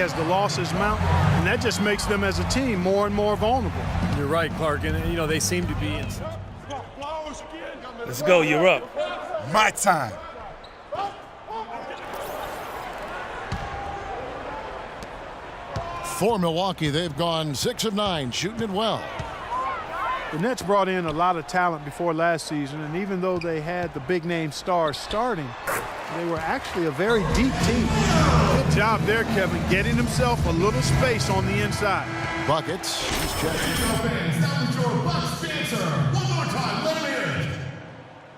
as the losses mount, and that just makes them as a team more and more vulnerable. You're right, Clark, and you know they seem to be in. Let's go, you're up. My time. For Milwaukee, they've gone 6 of 9, shooting it well. The Nets brought in a lot of talent before last season, and even though they had the big-name stars starting, they were actually a very deep team. Good job there, Kevin, getting himself a little space on the inside. Buckets. He's checking.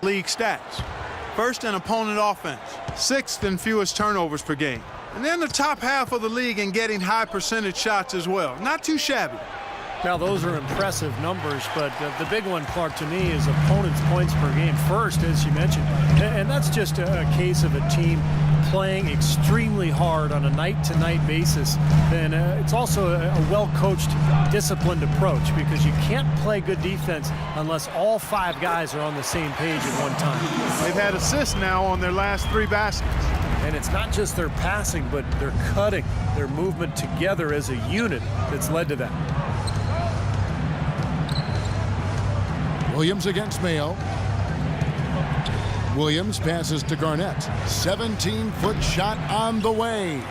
League stats. First in opponent offense, 6th in fewest turnovers per game. And then the top half of the league in getting high percentage shots as well. Not too shabby. Now, those are impressive numbers, but the big one, Clark, to me, is opponents' points per game first, as you mentioned. And that's just a case of a team playing extremely hard on a night-to-night basis. And it's also a well-coached, disciplined approach because you can't play good defense unless all 5 guys are on the same page at one time. They've had assists now on their last 3 baskets. And it's not just their passing, but their cutting, their movement together as a unit that's led to that. Williams against Mayo. Williams passes to Garnett. 17-foot shot on the way.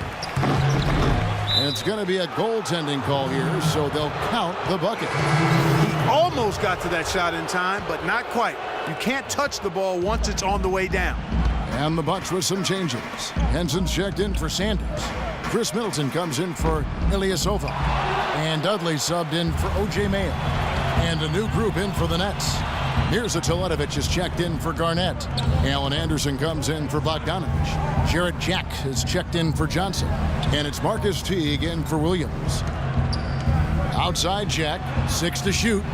And it's going to be a goaltending call here, so they'll count the bucket. He almost got to that shot in time, but not quite. You can't touch the ball once it's on the way down. And the Bucks with some changes. Henson's checked in for Sanders. Chris Middleton comes in for Ilyasova. And Dudley subbed in for O.J. Mayo. And a new group in for the Nets. Mirza Teletovic is checked in for Garnett. Alan Anderson comes in for Bogdanovich. Jarrett Jack is checked in for Johnson. And it's Marcus Teague in for Williams. Outside Jack, 6 to shoot.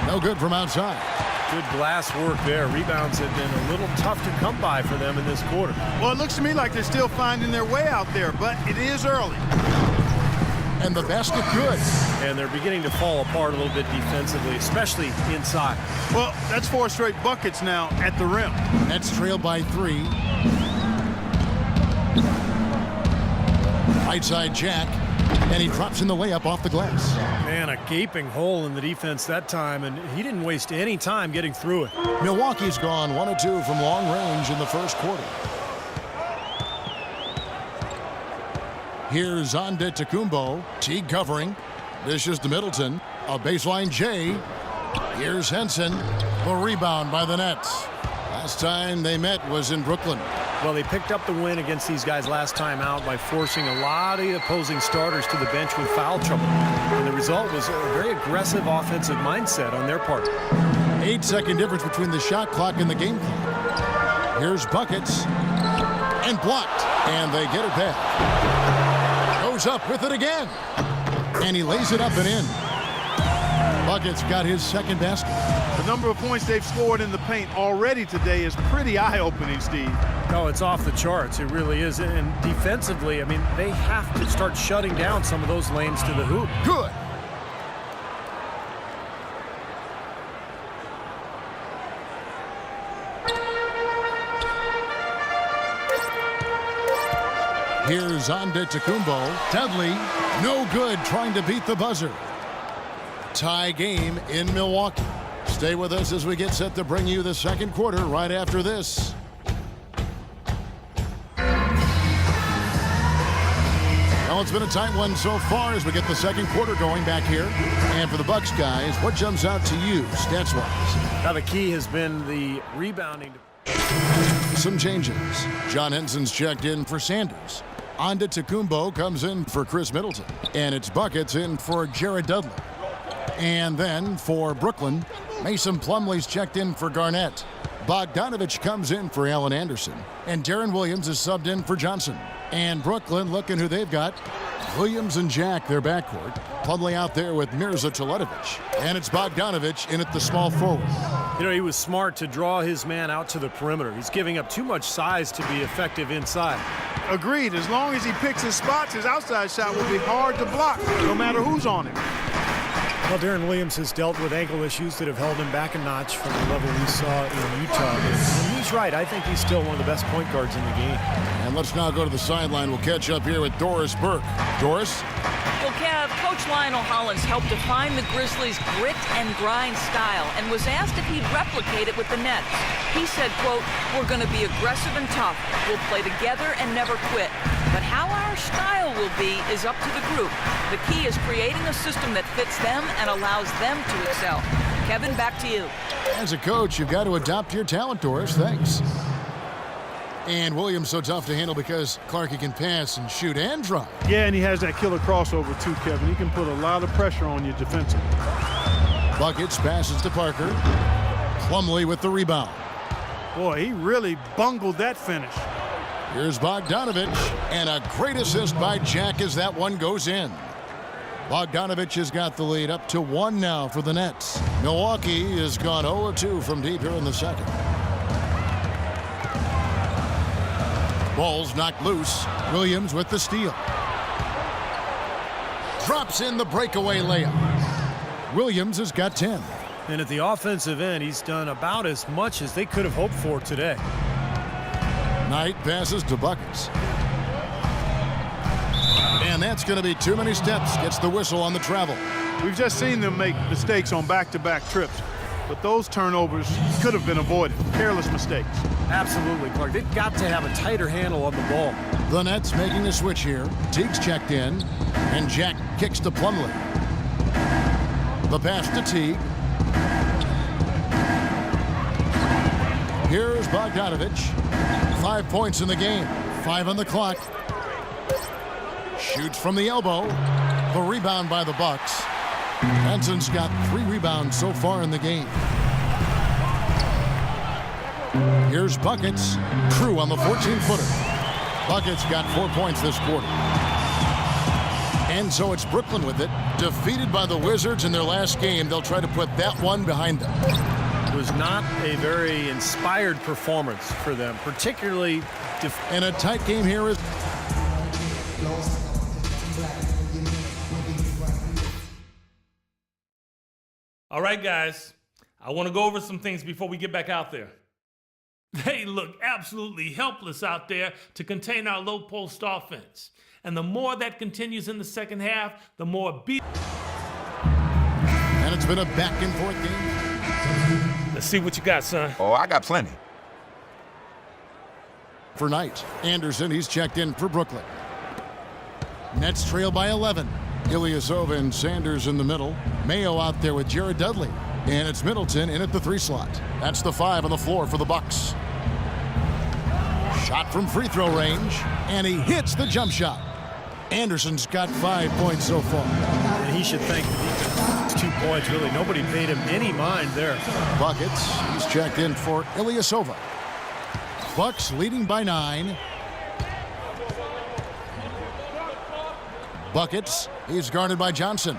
No good from outside. Good glass work there. Rebounds have been a little tough to come by for them in this quarter. Well, it looks to me like they're still finding their way out there, but it is early. And the basket good. And they're beginning to fall apart a little bit defensively, especially inside. Well, that's 4 straight buckets now at the rim. Nets trail by 3. Right side Jack. And he drops in the layup off the glass. Man, a gaping hole in the defense that time, and he didn't waste any time getting through it. Milwaukee's gone 1 of 2 from long range in the first quarter. Here's Antetokounmpo. Teague covering. Dishes to Middleton. A baseline J. Here's Henson. The rebound by the Nets. Last time they met was in Brooklyn. Well, they picked up the win against these guys last time out by forcing a lot of the opposing starters to the bench with foul trouble. And the result was a very aggressive offensive mindset on their part. 8-second difference between the shot clock and the game clock. Here's buckets. And blocked. And they get it back. Goes up with it again. And he lays it up and in. Buckets got his second basket. The number of points they've scored in the paint already today is pretty eye-opening, Steve. Oh, it's off the charts. It really is. And defensively, I mean, they have to start shutting down some of those lanes to the hoop. Good. Here's Antetokounmpo. Dudley, no good, trying to beat the buzzer. Tie game in Milwaukee. Stay with us as we get set to bring you the second quarter right after this. Well, it's been a tight one so far as we get the second quarter going back here. And for the Bucks guys, what jumps out to you stats-wise? Now the key has been the rebounding. Some changes. John Henson's checked in for Sanders. Antetokounmpo comes in for Chris Middleton. And it's buckets in for Jared Dudley. And then for Brooklyn, Mason Plumlee's checked in for Garnett. Bogdanovich comes in for Alan Anderson. And Darren Williams is subbed in for Johnson. And Brooklyn, looking who they've got. Williams and Jack, their backcourt. Plumlee out there with Mirza Teletovic. And it's Bogdanovich in at the small forward. You know, he was smart to draw his man out to the perimeter. He's giving up too much size to be effective inside. Agreed. As long as he picks his spots, his outside shot will be hard to block, no matter who's on him. Well, Darren Williams has dealt with ankle issues that have held him back a notch from the level we saw in Utah. And he's right. I think he's still one of the best point guards in the game. And let's now go to the sideline. We'll catch up here with Doris Burke. Doris? Well, Kev, Coach Lionel Hollins helped define the Grizzlies' grit and grind style and was asked if he'd replicate it with the Nets. He said, quote, "We're going to be aggressive and tough. We'll play together and never quit. But how our style will be is up to the group. The key is creating a system that fits them and allows them to excel." Kevin, back to you. As a coach, you've got to adopt your talent, Doris. Thanks. And Williams so tough to handle because Clarkie can pass and shoot and drive. Yeah, and he has that killer crossover too, Kevin. He can put a lot of pressure on you defensively. Buckets passes to Parker. Plumlee with the rebound. Boy, he really bungled that finish. Here's Bogdanovich, and a great assist by Jack as that one goes in. Bogdanovich has got the lead up to 1 now for the Nets. Milwaukee has gone 0-2 from deep here in the second. Ball's knocked loose. Williams with the steal. Drops in the breakaway layup. Williams has got 10. And at the offensive end, he's done about as much as they could have hoped for today. Knight passes to Buckets. And that's going to be too many steps. Gets the whistle on the travel. We've just seen them make mistakes on back-to-back trips, but those turnovers could have been avoided. Careless mistakes. Absolutely, Clark. They've got to have a tighter handle on the ball. The Nets making the switch here. Teague's checked in, and Jack kicks to Plumlee. The pass to Teague. Here's Bogdanovich. 5 points in the game. 5 on the clock. Shoots from the elbow. The rebound by the Bucks. Henson's got 3 rebounds so far in the game. Here's Buckets. Crew on the 14-footer. Buckets got 4 points this quarter. And so it's Brooklyn with it. Defeated by the Wizards in their last game. They'll try to put that one behind them. It was not a very inspired performance for them, particularly. And a tight game here is. All right, guys, I want to go over some things before we get back out there. They look absolutely helpless out there to contain our low post offense. And the more that continues in the second half, the more beat. And it's been a back and forth game. Let's see what you got, son. Oh, I got plenty. For Knight. Anderson, he's checked in for Brooklyn. Nets trail by 11. Ilyasova and Sanders in the middle. Mayo out there with Jared Dudley. And it's Middleton in at the 3 slot. That's the 5 on the floor for the Bucks. Shot from free throw range. And he hits the jump shot. Anderson's got 5 points so far. And he should thank the defense. It's 2 points, really. Nobody paid him any mind there. Buckets, he's checked in for Ilyasova. Bucks leading by 9. Buckets, he's guarded by Johnson.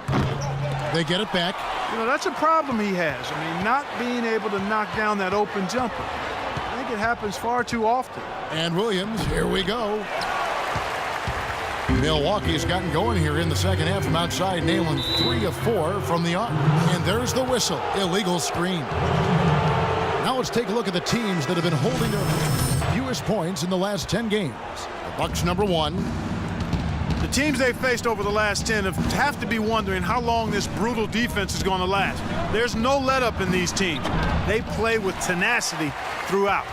They get it back. You know, that's a problem he has. I mean, not being able to knock down that open jumper. I think it happens far too often. And Williams, here we go. Milwaukee's gotten going here in the second half from outside, nailing 3 of 4 from the arc. And there's the whistle. Illegal screen. Now let's take a look at the teams that have been holding their fewest points in the last 10 games. The Bucks number 1. The teams they've faced over the last 10 have to be wondering how long this brutal defense is going to last. There's no let-up in these teams. They play with tenacity throughout.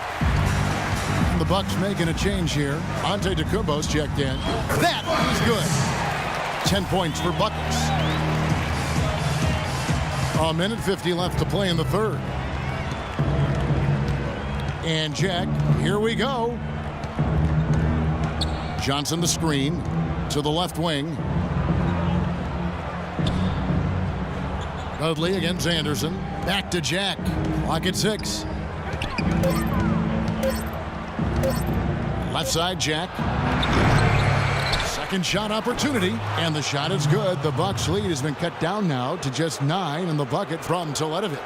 The Bucks making a change here. Antetokounmpo's checked in. That is good. 10 points for Buckets. A minute 50 left to play in the third. And Jack, here we go. Johnson the screen to the left wing. Dudley against Anderson. Back to Jack. Clock at 6. Left side, Jack. Second shot opportunity, and the shot is good. The Bucks lead has been cut down now to just 9 in the bucket from Teletovic.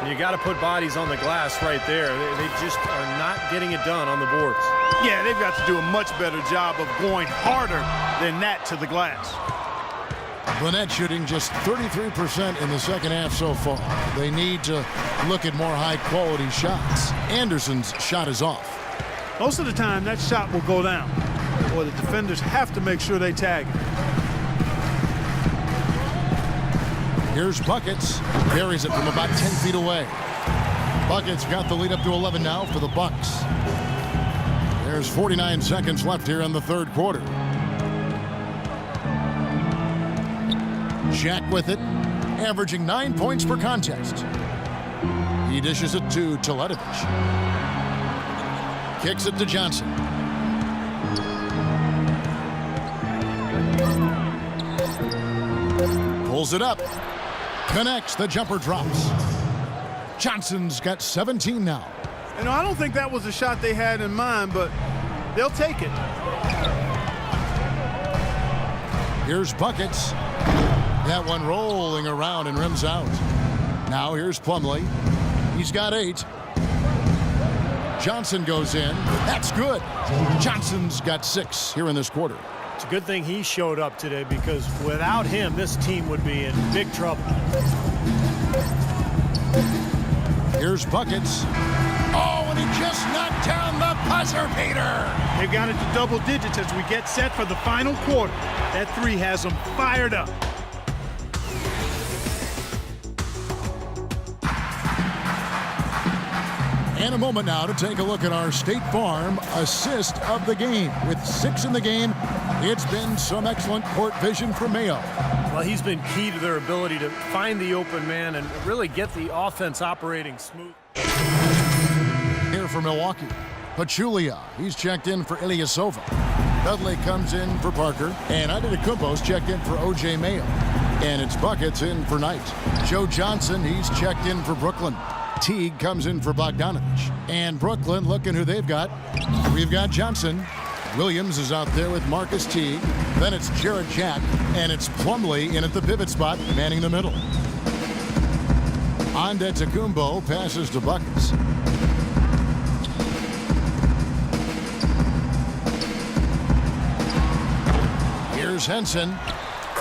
You got to put bodies on the glass right there. They just are not getting it done on the boards. Yeah, they've got to do a much better job of going harder than that to the glass. Burnett shooting just 33% in the second half so far. They need to look at more high-quality shots. Anderson's shot is off. Most of the time, that shot will go down, or the defenders have to make sure they tag it. Here's Buckets. Buries it from about 10 feet away. Buckets got the lead up to 11 now for the Bucks. There's 49 seconds left here in the third quarter. Jack with it, averaging 9 points per contest. He dishes it to Teletovic. Kicks it to Johnson. Pulls it up. Connects. The jumper drops. Johnson's got 17 now. You know, I don't think that was a shot they had in mind, but they'll take it. Here's Buckets. That one rolling around and rims out. Now here's Plumlee. He's got 8. Johnson goes in. That's good. Johnson's got 6 here in this quarter. It's a good thing he showed up today, because without him, this team would be in big trouble. Here's Buckets. Oh, and he just knocked down the buzzer beater. They've got it to double digits as we get set for the final quarter. That 3 has them fired up. And a moment now to take a look at our State Farm assist of the game. With 6 in the game, it's been some excellent court vision from Mayo. Well, he's been key to their ability to find the open man and really get the offense operating smooth. Here for Milwaukee, Pachulia. He's checked in for Ilyasova. Dudley comes in for Parker. And Antetokounmpo's checked in for O.J. Mayo. And it's Buckets in for Knight. Joe Johnson, he's checked in for Brooklyn. Teague comes in for Bogdanovich. And Brooklyn, looking who they've got. We've got Johnson. Williams is out there with Marcus Teague. Then it's Jared Jack. And it's Plumlee in at the pivot spot, manning the middle. Antetokounmpo passes to Buckets. Here's Henson.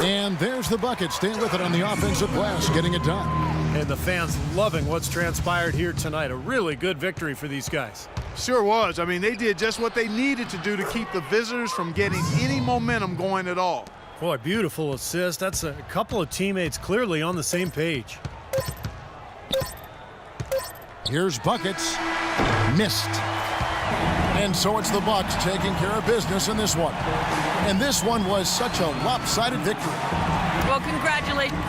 And there's the bucket. Staying with it on the offensive glass, getting it done. And the fans loving what's transpired here tonight. A really good victory for these guys. Sure was. I mean, they did just what they needed to do to keep the visitors from getting any momentum going at all. Boy, beautiful assist. That's a couple of teammates clearly on the same page. Here's Buckets. Missed. And so it's the Bucks taking care of business in this one. And this one was such a lopsided victory. Well, congratulations.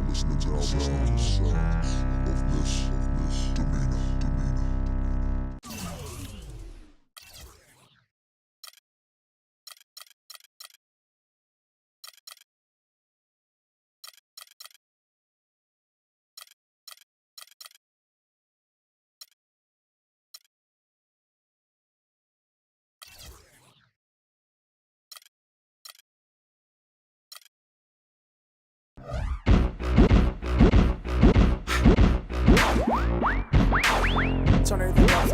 Listening to the sounds of this demeanor. It's on everything else.